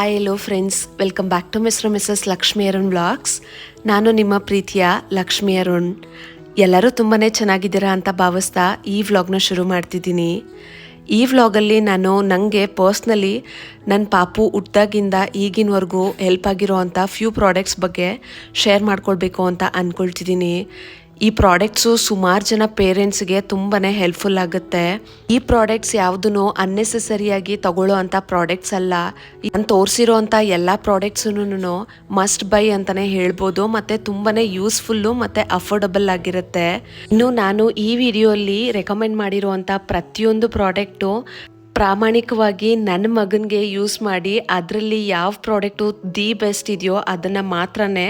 Hi hello friends, welcome back to mister missus Lakshmi Arun vlogs. ನಾನು ನಿಮ್ಮ ಪ್ರೀತಿಯ ಲಕ್ಷ್ಮಿ ಅರುಣ್. ಎಲ್ಲರೂ ತುಂಬಾ ಚೆನ್ನಾಗಿದ್ದೀರಾ ಅಂತ ಭಾವಿಸ್ತಾ ಈ ವ್ಲಾಗ್ನ ಶುರು ಮಾಡ್ತಿದ್ದೀನಿ. ಈ ವ್ಲಾಗಲ್ಲಿ ನಾನು ನನಗೆ ಪರ್ಸ್ನಲಿ ನನ್ನ ಪಾಪು ಹುಟ್ಟಿದಾಗಿಂದ ಈಗಿನವರೆಗೂ ಹೆಲ್ಪ್ ಆಗಿರೋ ಅಂಥ ಫ್ಯೂ ಪ್ರಾಡಕ್ಟ್ಸ್ ಬಗ್ಗೆ ಶೇರ್ ಮಾಡ್ಕೊಳ್ಬೇಕು ಅಂತ ಅಂದ್ಕೊಳ್ತಿದ್ದೀನಿ. ಈ ಪ್ರಾಡಕ್ಟ್ಸು ಸುಮಾರು ಜನ ಪೇರೆಂಟ್ಸ್ಗೆ ತುಂಬಾ ಹೆಲ್ಪ್ಫುಲ್ ಆಗುತ್ತೆ. ಈ ಪ್ರಾಡಕ್ಟ್ಸ್ ಯಾವುದೂ ಅನ್ನೆಸೆಸರಿಯಾಗಿ ತಗೊಳ್ಳೋ ಅಂಥ ಪ್ರಾಡಕ್ಟ್ಸ್ ಅಲ್ಲ. ನಾನು ತೋರಿಸಿರೋ ಅಂಥ ಎಲ್ಲ ಪ್ರಾಡಕ್ಟ್ಸೂ ಮಸ್ಟ್ ಬೈ ಅಂತಲೇ ಹೇಳ್ಬೋದು, ಮತ್ತು ತುಂಬಾ ಯೂಸ್ಫುಲ್ಲು ಮತ್ತು ಅಫೋರ್ಡಬಲ್ ಆಗಿರುತ್ತೆ. ಇನ್ನು ನಾನು ಈ ವಿಡಿಯೋಲಿ ರೆಕಮೆಂಡ್ ಮಾಡಿರುವಂಥ ಪ್ರತಿಯೊಂದು ಪ್ರಾಡಕ್ಟು ಪ್ರಾಮಾಣಿಕವಾಗಿ ನನ್ನ ಮಗನಿಗೆ ಯೂಸ್ ಮಾಡಿ ಅದರಲ್ಲಿ ಯಾವ ಪ್ರಾಡಕ್ಟು ದಿ ಬೆಸ್ಟ್ ಇದೆಯೋ ಅದನ್ನು ಮಾತ್ರನೇ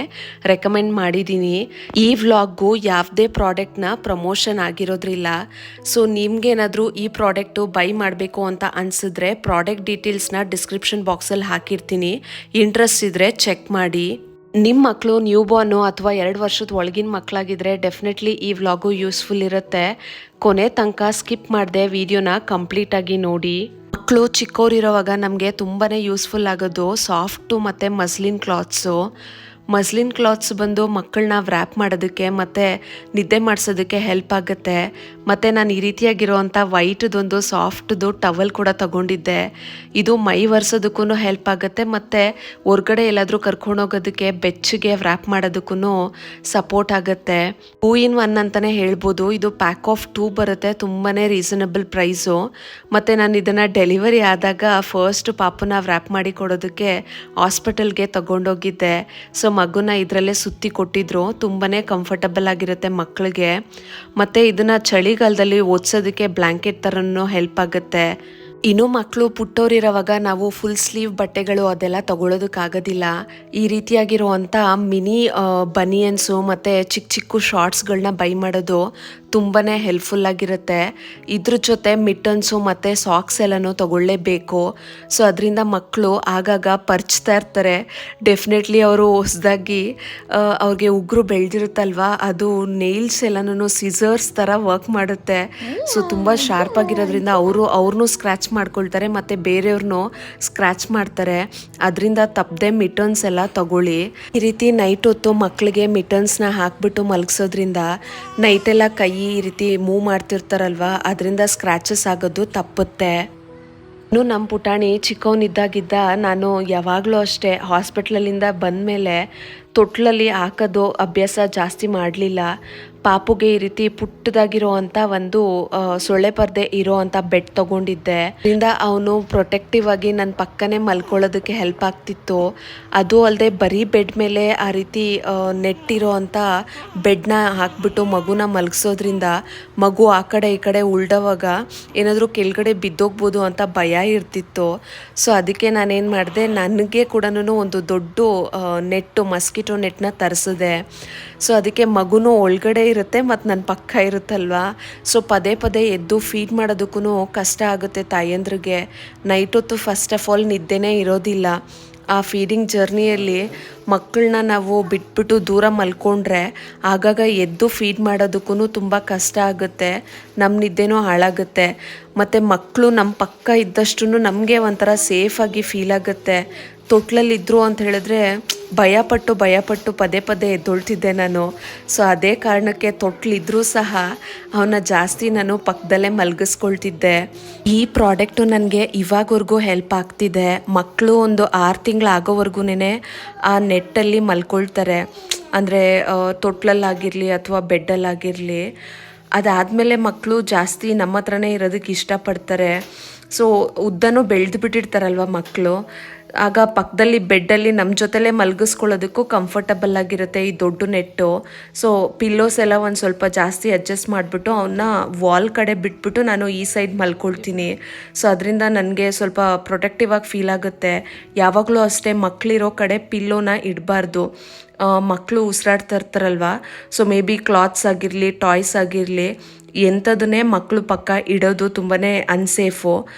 ರೆಕಮೆಂಡ್ ಮಾಡಿದ್ದೀನಿ. ಈ ವ್ಲಾಗು ಯಾವುದೇ ಪ್ರಾಡಕ್ಟ್ನ ಪ್ರಮೋಷನ್ ಆಗಿರೋದ್ರಿಲ್ಲ. ಸೊ ನಿಮ್ಗೇನಾದರೂ ಈ ಪ್ರಾಡಕ್ಟು ಬೈ ಮಾಡಬೇಕು ಅಂತ ಅನಿಸಿದ್ರೆ ಪ್ರಾಡಕ್ಟ್ ಡೀಟೇಲ್ಸ್ನ ಡಿಸ್ಕ್ರಿಪ್ಷನ್ ಬಾಕ್ಸಲ್ಲಿ ಹಾಕಿರ್ತೀನಿ. ಇಂಟ್ರೆಸ್ಟ್ ಇದ್ದರೆ ಚೆಕ್ ಮಾಡಿ. ನಿಮ್ಮ ಮಕ್ಕಳು ನ್ಯೂ ಬಾರ್ನು ಅಥವಾ 2 ವರ್ಷದ ಒಳಗಿನ ಮಕ್ಕಳಾಗಿದ್ದರೆ ಡೆಫಿನೆಟ್ಲಿ ಈ ವ್ಲಾಗು ಯೂಸ್ಫುಲ್ ಇರುತ್ತೆ. ಕೊನೆ ತನಕ ಸ್ಕಿಪ್ ಮಾಡದೆ ವಿಡಿಯೋನ ಕಂಪ್ಲೀಟಾಗಿ ನೋಡಿ. ಮಕ್ಕಳು ಚಿಕ್ಕವರಿರೋವಾಗ ನಮಗೆ ತುಂಬಾ ಯೂಸ್ಫುಲ್ ಆಗೋದು ಸಾಫ್ಟು ಮತ್ತು ಮಸ್ಲಿನ್ ಕ್ಲಾತ್ಸ್ ಬಂದು ಮಕ್ಕಳನ್ನ ವ್ರ್ಯಾಪ್ ಮಾಡೋದಕ್ಕೆ ಮತ್ತು ನಿದ್ದೆ ಮಾಡಿಸೋದಕ್ಕೆ ಹೆಲ್ಪ್ ಆಗುತ್ತೆ. ಮತ್ತು ನಾನು ಈ ರೀತಿಯಾಗಿರೋವಂಥ ವೈಟ್ದೊಂದು ಸಾಫ್ಟ್ದು ಟವಲ್ ಕೂಡ ತಗೊಂಡಿದ್ದೆ. ಇದು ಮೈ ಒರೆಸೋದಕ್ಕೂ ಹೆಲ್ಪ್ ಆಗುತ್ತೆ ಮತ್ತು ಹೊರ್ಗಡೆ ಎಲ್ಲಾದರೂ ಕರ್ಕೊಂಡೋಗೋದಕ್ಕೆ ಬೆಚ್ಚಗೆ ವ್ರ್ಯಾಪ್ ಮಾಡೋದಕ್ಕೂ ಸಪೋರ್ಟ್ ಆಗುತ್ತೆ. 2 in 1 ಅಂತಲೇ ಹೇಳ್ಬೋದು. ಇದು ಪ್ಯಾಕ್ ಆಫ್ 2 ಬರುತ್ತೆ, ತುಂಬಾ ರೀಸನಬಲ್ ಪ್ರೈಸು. ಮತ್ತು ನಾನು ಇದನ್ನು ಡೆಲಿವರಿ ಆದಾಗ ಫಸ್ಟ್ ಪಾಪುನ ವ್ರ್ಯಾಪ್ ಮಾಡಿ ಕೊಡೋದಕ್ಕೆ ಹಾಸ್ಪಿಟಲ್ಗೆ ತಗೊಂಡೋಗಿದ್ದೆ. ಸೊ ಮಗುನ ಇದರಲ್ಲೇ ಸುತ್ತಿ ಕೊಟ್ಟಿದ್ರು. ತುಂಬಾ ಕಂಫರ್ಟಬಲ್ ಆಗಿರುತ್ತೆ ಮಕ್ಕಳಿಗೆ. ಮತ್ತು ಇದನ್ನು ಚಳಿಗಾಲದಲ್ಲಿ ಓದಿಸೋದಕ್ಕೆ ಬ್ಲ್ಯಾಂಕೆಟ್ ಥರನೂ ಹೆಲ್ಪ್ ಆಗುತ್ತೆ. ಇನ್ನು ಮಕ್ಕಳು ಪುಟ್ಟೋರಿರೋವಾಗ ನಾವು ಫುಲ್ ಸ್ಲೀವ್ ಬಟ್ಟೆಗಳು ಅದೆಲ್ಲ ತಗೊಳ್ಳೋದಕ್ಕಾಗೋದಿಲ್ಲ. ಈ ರೀತಿಯಾಗಿರುವಂಥ ಮಿನಿ ಬನಿಯನ್ಸು ಮತ್ತು ಚಿಕ್ಕ ಶಾರ್ಟ್ಸ್ಗಳನ್ನ ಬೈ ಮಾಡೋದು ತುಂಬಾ ಹೆಲ್ಪ್ಫುಲ್ ಆಗಿರುತ್ತೆ. ಇದ್ರ ಜೊತೆ ಮಿಟ್ಟನ್ಸು ಮತ್ತು ಸಾಕ್ಸ್ ಎಲ್ಲನೂ ತಗೊಳ್ಳೇಬೇಕು. ಸೊ ಅದರಿಂದ ಮಕ್ಕಳು ಆಗಾಗ ಪರ್ಚ್ತಾ ಇರ್ತಾರೆ. ಡೆಫಿನೆಟ್ಲಿ ಅವರು ಹೊಸದಾಗಿ ಅವ್ರಿಗೆ ಉಗುರು ಬೆಳೆದಿರುತ್ತಲ್ವ, ಅದು ನೇಲ್ಸ್ ಎಲ್ಲನೂ ಸಿಸರ್ಸ್ ಥರ ವರ್ಕ್ ಮಾಡುತ್ತೆ. ಸೊ ತುಂಬ ಶಾರ್ಪ್ ಆಗಿರೋದ್ರಿಂದ ಅವ್ರನ್ನೂ ಸ್ಕ್ರ್ಯಾಚ್ ಮಾಡ್ಕೊಳ್ತಾರೆ ಮತ್ತು ಬೇರೆಯವ್ರನ್ನೂ ಸ್ಕ್ರ್ಯಾಚ್ ಮಾಡ್ತಾರೆ. ಅದರಿಂದ ತಪ್ಪದೆ ಮಿಟನ್ಸ್ ಎಲ್ಲ ತಗೊಳ್ಳಿ. ಈ ರೀತಿ ನೈಟ್ ಹೊತ್ತು ಮಕ್ಕಳಿಗೆ ಮಿಟನ್ಸ್ನ ಹಾಕ್ಬಿಟ್ಟು ಮಲಗಿಸೋದ್ರಿಂದ ನೈಟೆಲ್ಲ ಕೈ ಈ ರೀತಿ ಮೂವ್ ಮಾಡ್ತಿರ್ತಾರಲ್ವ, ಅದರಿಂದ ಸ್ಕ್ರ್ಯಾಚಸ್ ಆಗೋದು ತಪ್ಪುತ್ತೆ. ಇನ್ನು ನಮ್ಮ ಪುಟಾಣಿ ಚಿಕ್ಕವನಿದ್ದಾಗಿದ್ದ ನಾನು ಯಾವಾಗಲೂ ಅಷ್ಟೇ ಹಾಸ್ಪಿಟ್ಲಲ್ಲಿಂದ ಬಂದಮೇಲೆ ತೊಟ್ಲಲ್ಲಿ ಹಾಕೋದು ಅಭ್ಯಾಸ ಜಾಸ್ತಿ ಮಾಡಲಿಲ್ಲ. ಪಾಪುಗೆ ಈ ರೀತಿ ಪುಟ್ಟದಾಗಿರೋ ಅಂಥ ಒಂದು ಸೊಳ್ಳೆ ಪರ್ದೆ ಇರೋ ಅಂಥ ಬೆಡ್ ತೊಗೊಂಡಿದ್ದೆ. ಅದರಿಂದ ಅವನು ಪ್ರೊಟೆಕ್ಟಿವ್ ಆಗಿ ನನ್ನ ಪಕ್ಕನೇ ಮಲ್ಕೊಳ್ಳೋದಕ್ಕೆ ಹೆಲ್ಪ್ ಆಗ್ತಿತ್ತು. ಅದು ಅಲ್ಲದೆ ಬರೀ ಬೆಡ್ ಮೇಲೆ ಆ ರೀತಿ ನೆಟ್ಟಿರೋ ಅಂಥ ಬೆಡ್ನ ಹಾಕ್ಬಿಟ್ಟು ಮಗುನ ಮಲಗಿಸೋದ್ರಿಂದ ಮಗು ಆ ಕಡೆ ಈ ಕಡೆ ಉಳ್ದವಾಗ ಏನಾದರೂ ಕೆಳಗಡೆ ಬಿದ್ದೋಗ್ಬೋದು ಅಂತ ಭಯ ಇರ್ತಿತ್ತು. ಸೊ ಅದಕ್ಕೆ ನಾನೇನು ಮಾಡಿದೆ, ನನಗೆ ಕೂಡ ಒಂದು ದೊಡ್ಡ ನೆಟ್ಟು ಮಸ್ಕಿಟೋ ನೆಟ್ನ ತರಿಸಿದೆ. ಸೊ ಅದಕ್ಕೆ ಮಗುನೂ ಒಳಗಡೆ ಇರುತ್ತೆ ಮತ್ತು ನನ್ನ ಪಕ್ಕ ಇರುತ್ತಲ್ವಾ. ಸೊ ಪದೇ ಎದ್ದು ಫೀಡ್ ಮಾಡೋದಕ್ಕೂ ಕಷ್ಟ ಆಗುತ್ತೆ ತಾಯಂದ್ರಿಗೆ. ನೈಟ್ ಹೊತ್ತು ಫಸ್ಟ್ ಆಫ್ ಆಲ್ ನಿದ್ದೆನೇ ಇರೋದಿಲ್ಲ. ಆ ಫೀಡಿಂಗ್ ಜರ್ನಿಯಲ್ಲಿ ಮಕ್ಕಳನ್ನ ನಾವು ಬಿಟ್ಬಿಟ್ಟು ದೂರ ಮಲ್ಕೊಂಡ್ರೆ ಆಗಾಗ ಎದ್ದು ಫೀಡ್ ಮಾಡೋದಕ್ಕೂ ತುಂಬ ಕಷ್ಟ ಆಗುತ್ತೆ. ನಮ್ಮ ನಿದ್ದೆನೂ ಹಾಳಾಗುತ್ತೆ. ಮತ್ತು ಮಕ್ಕಳು ನಮ್ಮ ಪಕ್ಕ ಇದ್ದಷ್ಟು ನಮಗೆ ಒಂಥರ ಸೇಫಾಗಿ ಫೀಲ್ ಆಗುತ್ತೆ. ತೊಟ್ಲಲ್ಲಿದ್ದರು ಅಂತ ಹೇಳಿದ್ರೆ ಭಯಪಟ್ಟು ಪದೇ ಎದ್ದೊಳ್ತಿದ್ದೆ ನಾನು. ಸೊ ಅದೇ ಕಾರಣಕ್ಕೆ ತೊಟ್ಲಿದ್ರೂ ಸಹ ಅವನ್ನ ಜಾಸ್ತಿ ನಾನು ಪಕ್ಕದಲ್ಲೇ ಮಲಗಿಸ್ಕೊಳ್ತಿದ್ದೆ. ಈ ಪ್ರಾಡಕ್ಟು ನನಗೆ ಇವಾಗವರೆಗೂ ಹೆಲ್ಪ್ ಆಗ್ತಿದೆ. ಮಕ್ಕಳು ಒಂದು 6 ತಿಂಗಳಾಗೋವರೆಗೂ ಆ ನೆಟ್ಟಲ್ಲಿ ಮಲ್ಕೊಳ್ತಾರೆ, ಅಂದರೆ ತೊಟ್ಲಲ್ಲಾಗಿರಲಿ ಅಥವಾ ಬೆಡ್ಡಲ್ಲಾಗಿರಲಿ. ಅದಾದಮೇಲೆ ಮಕ್ಕಳು ಜಾಸ್ತಿ ನಮ್ಮ ಹತ್ರನೇ ಇರೋದಕ್ಕೆ ಇಷ್ಟಪಡ್ತಾರೆ. ಸೊ ಉದ್ದನೂ ಬೆಳೆದು ಬಿಟ್ಟಿರ್ತಾರಲ್ವ ಮಕ್ಕಳು, ಆಗ ಪಕ್ಕದಲ್ಲಿ ಬೆಡ್ಡಲ್ಲಿ ನಮ್ಮ ಜೊತೆಲೇ ಮಲಗಿಸ್ಕೊಳ್ಳೋದಕ್ಕೂ ಕಂಫರ್ಟಬಲ್ ಆಗಿರುತ್ತೆ ಈ ದೊಡ್ಡ ನೆಟ್ಟು. ಸೊ ಪಿಲ್ಲೋಸ್ ಎಲ್ಲ ಒಂದು ಸ್ವಲ್ಪ ಜಾಸ್ತಿ ಅಡ್ಜಸ್ಟ್ ಮಾಡಿಬಿಟ್ಟು ಅವನ್ನ ವಾಲ್ ಕಡೆ ಬಿಟ್ಬಿಟ್ಟು ನಾನು ಈ ಸೈಡ್ ಮಲ್ಕೊಳ್ತೀನಿ. ಸೊ ಅದರಿಂದ ನನಗೆ ಸ್ವಲ್ಪ ಪ್ರೊಟೆಕ್ಟಿವ್ ಆಗಿ ಫೀಲ್ ಆಗುತ್ತೆ. ಯಾವಾಗಲೂ ಅಷ್ಟೇ ಮಕ್ಕಳಿರೋ ಕಡೆ ಪಿಲ್ಲೋನ ಇಡಬಾರ್ದು. ಮಕ್ಕಳು ಉಸಿರಾಡ್ತಾ ಇರ್ತಾರಲ್ವ, ಸೊ ಮೇ ಬಿ ಕ್ಲಾತ್ಸ್ ಆಗಿರಲಿ ಟಾಯ್ಸ್ ಆಗಿರಲಿ ಎಂಥದನ್ನೇ ಮಕ್ಕಳು ಪಕ್ಕ ಇಡೋದು ತುಂಬಾ ಅನ್ಸೇಫು.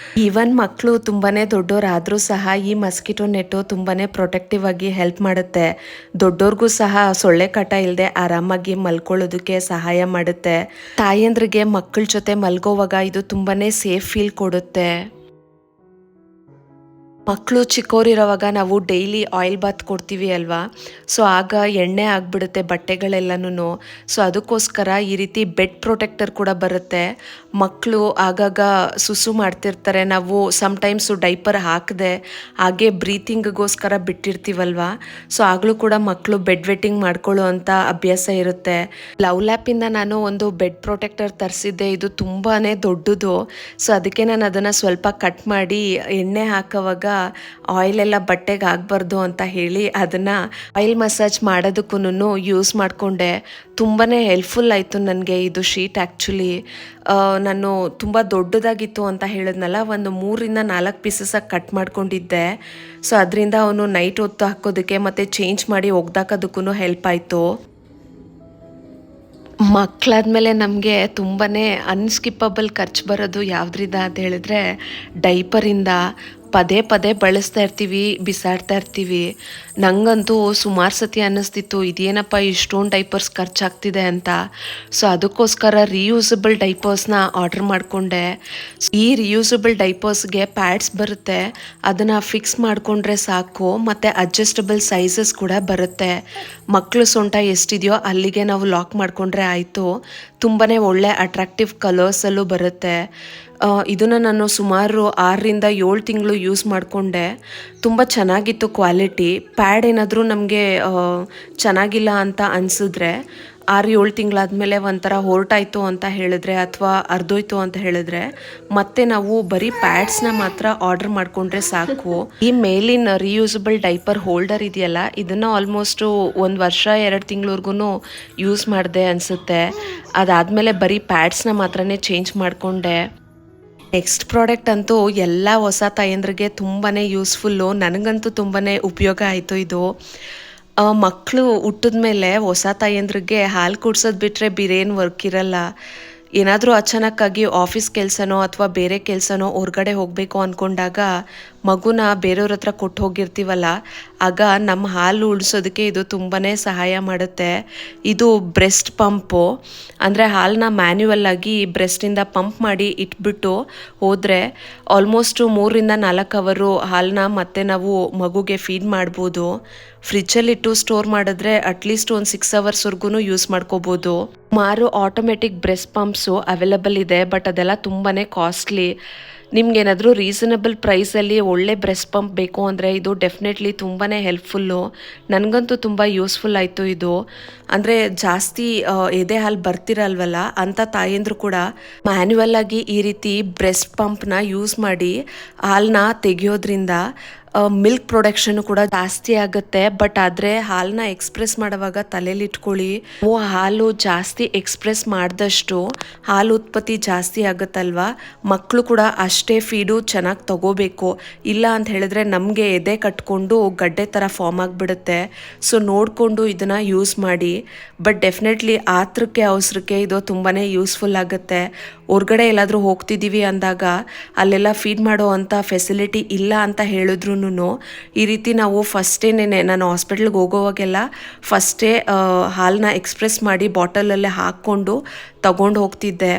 ಈವನ್ ಮಕ್ಕಳು ತುಂಬಾ ದೊಡ್ಡವರಾದರೂ ಸಹ ಈ ಮಸ್ಕಿಟೋ ನೆಟ್ಟು ತುಂಬಾ ಪ್ರೊಟೆಕ್ಟಿವ್ ಆಗಿ ಹೆಲ್ಪ್ ಮಾಡುತ್ತೆ. ದೊಡ್ಡವ್ರಿಗೂ ಸಹ ಸೊಳ್ಳೆ ಕಾಟ ಇಲ್ಲದೆ ಆರಾಮಾಗಿ ಮಲ್ಕೊಳ್ಳೋದಕ್ಕೆ ಸಹಾಯ ಮಾಡುತ್ತೆ. ತಾಯಂದ್ರಿಗೆ ಮಕ್ಕಳ ಜೊತೆ ಮಲ್ಗೋವಾಗ ಇದು ತುಂಬಾ ಸೇಫ್ ಫೀಲ್ ಕೊಡುತ್ತೆ. ಮಕ್ಕಳು ಚಿಕ್ಕವರಿರೋವಾಗ ನಾವು ಡೈಲಿ ಆಯಿಲ್ ಬಾತ್ ಕೊಡ್ತೀವಿ ಅಲ್ವಾ, ಸೊ ಆಗ ಎಣ್ಣೆ ಆಗಿಬಿಡುತ್ತೆ ಬಟ್ಟೆಗಳೆಲ್ಲನೂ. ಸೊ ಅದಕ್ಕೋಸ್ಕರ ಈ ರೀತಿ ಬೆಡ್ ಪ್ರೊಟೆಕ್ಟರ್ ಕೂಡ ಬರುತ್ತೆ. ಮಕ್ಕಳು ಆಗಾಗ ಸುಸು ಮಾಡ್ತಿರ್ತಾರೆ, ನಾವು ಸಮ್ಟೈಮ್ಸು ಡೈಪರ್ ಹಾಕದೆ ಹಾಗೆ ಬ್ರೀತಿಂಗ್ಗೋಸ್ಕರ ಬಿಟ್ಟಿರ್ತೀವಲ್ವ, ಸೊ ಆಗಲೂ ಕೂಡ ಮಕ್ಕಳು ಬೆಡ್ ವೆಟ್ಟಿಂಗ್ ಮಾಡ್ಕೊಳ್ಳೋ ಅಂಥ ಅಭ್ಯಾಸ ಇರುತ್ತೆ. ಲವ್ ಲ್ಯಾಪಿಂದ ನಾನು ಒಂದು ಬೆಡ್ ಪ್ರೊಟೆಕ್ಟರ್ ತರಿಸಿದ್ದೆ, ಇದು ತುಂಬಾ ದೊಡ್ಡದು. ಸೊ ಅದಕ್ಕೆ ನಾನು ಅದನ್ನು ಸ್ವಲ್ಪ ಕಟ್ ಮಾಡಿ ಎಣ್ಣೆ ಹಾಕೋವಾಗ ಆಯಿಲೆಲ್ಲ ಬಟ್ಟೆಗೆ ಆಗಬಾರ್ದು ಅಂತ ಹೇಳಿ ಅದನ್ನು ಆಯಿಲ್ ಮಸಾಜ್ ಮಾಡೋದಕ್ಕೂ ಯೂಸ್ ಮಾಡಿಕೊಂಡೆ. ತುಂಬಾ ಹೆಲ್ಪ್ಫುಲ್ ಆಯಿತು ನನಗೆ ಇದು ಶೀಟ್. ಆ್ಯಕ್ಚುಲಿ ನಾನು ತುಂಬ ದೊಡ್ಡದಾಗಿತ್ತು ಅಂತ ಹೇಳಿದ್ನಲ್ಲ, ಒಂದು 3-4 ಪೀಸಸ್ಸಾಗಿ ಕಟ್ ಮಾಡ್ಕೊಂಡಿದ್ದೆ. ಸೊ ಅದರಿಂದ ಅವನು ನೈಟ್ ಹೊತ್ತು ಹಾಕೋದಕ್ಕೆ ಮತ್ತು ಚೇಂಜ್ ಮಾಡಿ ಒಗ್ದಾಕೋದಕ್ಕೂ ಹೆಲ್ಪ್ ಆಯಿತು. ಮಕ್ಕಳಾದ್ಮೇಲೆ ನಮಗೆ ತುಂಬಾ ಅನ್ಸ್ಕಿಪ್ಪಬಲ್ ಖರ್ಚು ಬರೋದು ಯಾವುದ್ರಿಂದ ಅಂತ ಹೇಳಿದ್ರೆ ಡೈಪರಿಂದ. ಪದೇ ಪದೇ ಬಳಸ್ತಾ ಇರ್ತೀವಿ, ಬಿಸಾಡ್ತಾ ಇರ್ತೀವಿ. ನನಗಂತೂ ಸುಮಾರು ಸತಿ ಅನ್ನಿಸ್ತಿತ್ತು ಇದೇನಪ್ಪ ಇಷ್ಟೊಂದು ಡೈಪರ್ಸ್ ಖರ್ಚಾಗ್ತಿದೆ ಅಂತ. ಸೊ ಅದಕ್ಕೋಸ್ಕರ ರಿಯೂಸಬಲ್ ಡೈಪರ್ಸ್ನ ಆರ್ಡ್ರ್ ಮಾಡಿಕೊಂಡೆ. ಈ ರಿಯೂಸಬಲ್ ಡೈಪರ್ಸ್ಗೆ ಪ್ಯಾಡ್ಸ್ ಬರುತ್ತೆ, ಅದನ್ನು ಫಿಕ್ಸ್ ಮಾಡಿಕೊಂಡ್ರೆ ಸಾಕು. ಮತ್ತು ಅಡ್ಜಸ್ಟಬಲ್ ಸೈಜಸ್ ಕೂಡ ಬರುತ್ತೆ. ಮಕ್ಕಳು ಸೊಂಟ ಎಷ್ಟಿದೆಯೋ ಅಲ್ಲಿಗೆ ನಾವು ಲಾಕ್ ಮಾಡಿಕೊಂಡ್ರೆ ಆಯಿತು. ತುಂಬಾ ಒಳ್ಳೆ ಅಟ್ರಾಕ್ಟಿವ್ ಕಲರ್ಸಲ್ಲೂ ಬರುತ್ತೆ. ಇದನ್ನು ನಾನು ಸುಮಾರು 6-7 ತಿಂಗಳು ಯೂಸ್ ಮಾಡಿಕೊಂಡೆ. ತುಂಬ ಚೆನ್ನಾಗಿತ್ತು ಕ್ವಾಲಿಟಿ. ಪ್ಯಾಡ್ ಏನಾದರೂ ನಮಗೆ ಚೆನ್ನಾಗಿಲ್ಲ ಅಂತ ಅನಿಸಿದ್ರೆ 6-7 ತಿಂಗಳಾದಮೇಲೆ ಒಂಥರ ಹೊರಟಾಯಿತು ಅಂತ ಹೇಳಿದ್ರೆ ಅಥವಾ ಅರ್ಧೋಯ್ತು ಅಂತ ಹೇಳಿದ್ರೆ ಮತ್ತೆ ನಾವು ಬರೀ ಪ್ಯಾಡ್ಸ್ನ ಮಾತ್ರ ಆರ್ಡರ್ ಮಾಡಿಕೊಂಡ್ರೆ ಸಾಕು. ಈ ಮೇಲಿನ ರಿಯೂಸಬಲ್ ಡೈಪರ್ ಹೋಲ್ಡರ್ ಇದೆಯಲ್ಲ, ಇದನ್ನು ಆಲ್ಮೋಸ್ಟು 1 ವರ್ಷ 2 ತಿಂಗಳವರೆಗೂ ಯೂಸ್ ಮಾಡಿದೆ ಅನಿಸುತ್ತೆ. ಅದಾದಮೇಲೆ ಬರೀ ಪ್ಯಾಡ್ಸ್ನ ಮಾತ್ರನೇ ಚೇಂಜ್ ಮಾಡಿಕೊಂಡೆ. ನೆಕ್ಸ್ಟ್ ಪ್ರಾಡಕ್ಟ್ ಅಂತೂ ಎಲ್ಲ ಹೊಸ ತಾಯಂದ್ರಿಗೆ ತುಂಬಾ ಯೂಸ್ಫುಲ್ಲು. ನನಗಂತೂ ತುಂಬಾ ಉಪಯೋಗ ಆಯಿತು ಇದು. ಮಕ್ಕಳು ಹುಟ್ಟಿದ ಮೇಲೆ ಹೊಸ ತಾಯಂದ್ರಿಗೆ ಹಾಲು ಕುಡ್ಸೋದು ಬಿಟ್ಟರೆ ಬೇರೇನು ವರ್ಕ್ ಇರಲ್ಲ. ಏನಾದರೂ ಅಚಾನಕ್ಕಾಗಿ ಆಫೀಸ್ ಕೆಲಸನೋ ಅಥವಾ ಬೇರೆ ಕೆಲಸನೋ ಹೊರಗಡೆ ಹೋಗಬೇಕು ಅಂದ್ಕೊಂಡಾಗ ಮಗುನ ಬೇರೆಯವ್ರ ಹತ್ರ ಕೊಟ್ಟು ಹೋಗಿರ್ತೀವಲ್ಲ, ಆಗ ನಮ್ಮ ಹಾಲು ಉಳಿಸೋದಕ್ಕೆ ಇದು ತುಂಬಾ ಸಹಾಯ ಮಾಡುತ್ತೆ. ಇದು ಬ್ರೆಸ್ಟ್ ಪಂಪು, ಅಂದರೆ ಹಾಲನ್ನ ಮ್ಯಾನ್ಯುವಲ್ ಆಗಿ ಬ್ರೆಸ್ಟಿಂದ ಪಂಪ್ ಮಾಡಿ ಇಟ್ಬಿಟ್ಟು ಹೋದರೆ ಆಲ್ಮೋಸ್ಟು 3-4 ಅವರು ಹಾಲನ್ನ ಮತ್ತೆ ನಾವು ಮಗುಗೆ ಫೀಡ್ ಮಾಡ್ಬೋದು. ಫ್ರಿಜ್ಜಲ್ಲಿಟ್ಟು ಸ್ಟೋರ್ ಮಾಡಿದ್ರೆ ಅಟ್ಲೀಸ್ಟ್ ಒಂದು 6 ಅವರ್ಸ್ವರೆಗೂ ಯೂಸ್ ಮಾಡ್ಕೋಬೋದು. ಸುಮಾರು ಆಟೋಮೆಟಿಕ್ ಬ್ರೆಸ್ಟ್ ಪಂಪ್ಸು ಅವೈಲಬಲ್ ಇದೆ, ಬಟ್ ಅದೆಲ್ಲ ತುಂಬಾ ಕಾಸ್ಟ್ಲಿ. ನಿಮ್ಗೇನಾದರೂ ರೀಸನಬಲ್ ಪ್ರೈಸಲ್ಲಿ ಒಳ್ಳೆ ಬ್ರೆಸ್ಟ್ ಪಂಪ್ ಬೇಕು ಅಂದರೆ ಇದು ಡೆಫಿನೆಟ್ಲಿ ತುಂಬಾ ಹೆಲ್ಪ್ಫುಲ್ಲು. ನನಗಂತೂ ತುಂಬ ಯೂಸ್ಫುಲ್ ಆಯಿತು ಇದು. ಅಂದರೆ ಜಾಸ್ತಿ ಎದೆ ಹಾಲು ಬರ್ತಿರಲ್ವಲ್ಲ ಅಂಥ ತಾಯಂದ್ರು ಕೂಡ ಮ್ಯಾನ್ಯುವಲ್ ಆಗಿ ಈ ರೀತಿ ಬ್ರೆಸ್ಟ್ ಪಂಪ್ನ ಯೂಸ್ ಮಾಡಿ ಹಾಲನ್ನ ತೆಗೆಯೋದ್ರಿಂದ ಮಿಲ್ಕ್ ಪ್ರೊಡಕ್ಷನ್ ಕೂಡ ಜಾಸ್ತಿ ಆಗುತ್ತೆ. ಬಟ್ ಆದರೆ ಹಾಲನ್ನ ಎಕ್ಸ್ಪ್ರೆಸ್ ಮಾಡುವಾಗ ತಲೆಯಲ್ಲಿ ಇಟ್ಕೊಳ್ಳಿ, ಹಾಲು ಜಾಸ್ತಿ ಎಕ್ಸ್ಪ್ರೆಸ್ ಮಾಡಿದಷ್ಟು ಹಾಲು ಉತ್ಪತ್ತಿ ಜಾಸ್ತಿ ಆಗುತ್ತಲ್ವಾ, ಮಕ್ಕಳು ಕೂಡ ಅಷ್ಟೇ ಫೀಡು ಚೆನ್ನಾಗಿ ತಗೋಬೇಕು. ಇಲ್ಲ ಅಂತ ಹೇಳಿದ್ರೆ ನಮಗೆ ಎದೆ ಕಟ್ಕೊಂಡು ಗಡ್ಡೆ ಥರ ಫಾರ್ಮ್ ಆಗಿಬಿಡುತ್ತೆ. ಸೊ ನೋಡಿಕೊಂಡು ಇದನ್ನು ಯೂಸ್ ಮಾಡಿ. ಬಟ್ ಡೆಫಿನೆಟ್ಲಿ ಆತ್ರಕ್ಕೆ ಅವಸರಕ್ಕೆ ಇದು ತುಂಬಾ ಯೂಸ್ಫುಲ್ ಆಗುತ್ತೆ. ಹೊರ್ಗಡೆ ಎಲ್ಲಾದರೂ ಹೋಗ್ತಿದ್ದೀವಿ ಅಂದಾಗ ಅಲ್ಲೆಲ್ಲ ಫೀಡ್ ಮಾಡೋ ಅಂಥ ಫೆಸಿಲಿಟಿ ಇಲ್ಲ ಅಂತ ಹೇಳಿದ್ರು ಈ ರೀತಿ ನಾವು ಫಸ್ಟೇನೆ ನಾನು ಹಾಸ್ಪಿಟ್ಲಿಗೆ ಹೋಗೋವಾಗೆಲ್ಲ ಫಸ್ಟೇ ಹಾಲನ್ನ ಎಕ್ಸ್ಪ್ರೆಸ್ ಮಾಡಿ ಬಾಟಲಲ್ಲೇ ಹಾಕ್ಕೊಂಡು ತಗೊಂಡು ಹೋಗ್ತಿದ್ದೆ.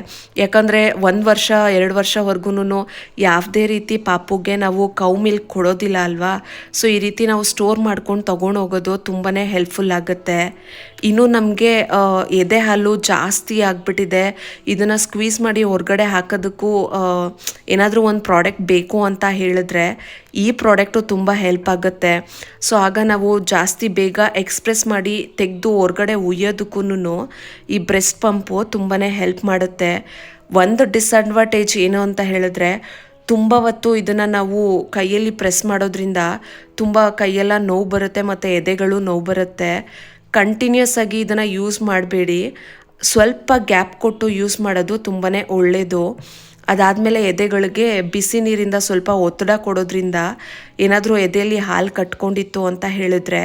ಯಾಕಂದರೆ 1 ವರ್ಷ 2 ವರ್ಷವರೆಗೂ ಯಾವುದೇ ರೀತಿ ಪಾಪುಗೆ ನಾವು ಕೌ ಮಿಲ್ಕ್ ಕೊಡೋದಿಲ್ಲ ಅಲ್ವಾ. ಸೊ ಈ ರೀತಿ ನಾವು ಸ್ಟೋರ್ ಮಾಡ್ಕೊಂಡು ತಗೊಂಡು ಹೋಗೋದು ತುಂಬಾ ಹೆಲ್ಪ್ಫುಲ್ ಆಗುತ್ತೆ. ಇನ್ನು ನಮಗೆ ಎದೆ ಹಾಲು ಜಾಸ್ತಿ ಆಗಿಬಿಟ್ಟಿದೆ, ಇದನ್ನು ಸ್ಕ್ವೀಸ್ ಮಾಡಿ ಹೊರಗಡೆ ಹಾಕೋದಕ್ಕೂ ಏನಾದರೂ ಒಂದು ಪ್ರಾಡಕ್ಟ್ ಬೇಕು ಅಂತ ಹೇಳಿದ್ರೆ ಈ ಪ್ರಾಡಕ್ಟು ತುಂಬ ಹೆಲ್ಪ್ ಆಗುತ್ತೆ. ಸೊ ಆಗ ನಾವು ಜಾಸ್ತಿ ಬೇಗ ಎಕ್ಸ್ಪ್ರೆಸ್ ಮಾಡಿ ತೆಗೆದು ಹೊರಗಡೆ ಉಯ್ಯೋದಕ್ಕೂ ಈ ಬ್ರೆಸ್ಟ್ ಪಂಪು ತುಂಬಾ ಹೆಲ್ಪ್ ಮಾಡುತ್ತೆ. ಒಂದು ಡಿಸ್ಅಡ್ವಾಂಟೇಜ್ ಏನು ಅಂತ ಹೇಳಿದ್ರೆ ತುಂಬ ಹೊತ್ತು ಇದನ್ನು ನಾವು ಕೈಯಲ್ಲಿ ಪ್ರೆಸ್ ಮಾಡೋದ್ರಿಂದ ತುಂಬ ಕೈಯೆಲ್ಲ ನೋವು ಬರುತ್ತೆ ಮತ್ತು ಎದೆಗಳು ನೋವು ಬರುತ್ತೆ. ಕಂಟಿನ್ಯೂಸ್ ಆಗಿ ಇದನ್ನು ಯೂಸ್ ಮಾಡಬೇಡಿ, ಸ್ವಲ್ಪ ಗ್ಯಾಪ್ ಕೊಟ್ಟು ಯೂಸ್ ಮಾಡೋದು ತುಂಬಾ ಒಳ್ಳೆಯದು. ಅದಾದಮೇಲೆ ಎದೆಗಳಿಗೆ ಬಿಸಿ ನೀರಿಂದ ಸ್ವಲ್ಪ ಒತ್ತಡ ಕೊಡೋದ್ರಿಂದ ಏನಾದರೂ ಎದೆಯಲ್ಲಿ ಹಾಲು ಕಟ್ಕೊಂಡಿತ್ತು ಅಂತ ಹೇಳಿದ್ರೆ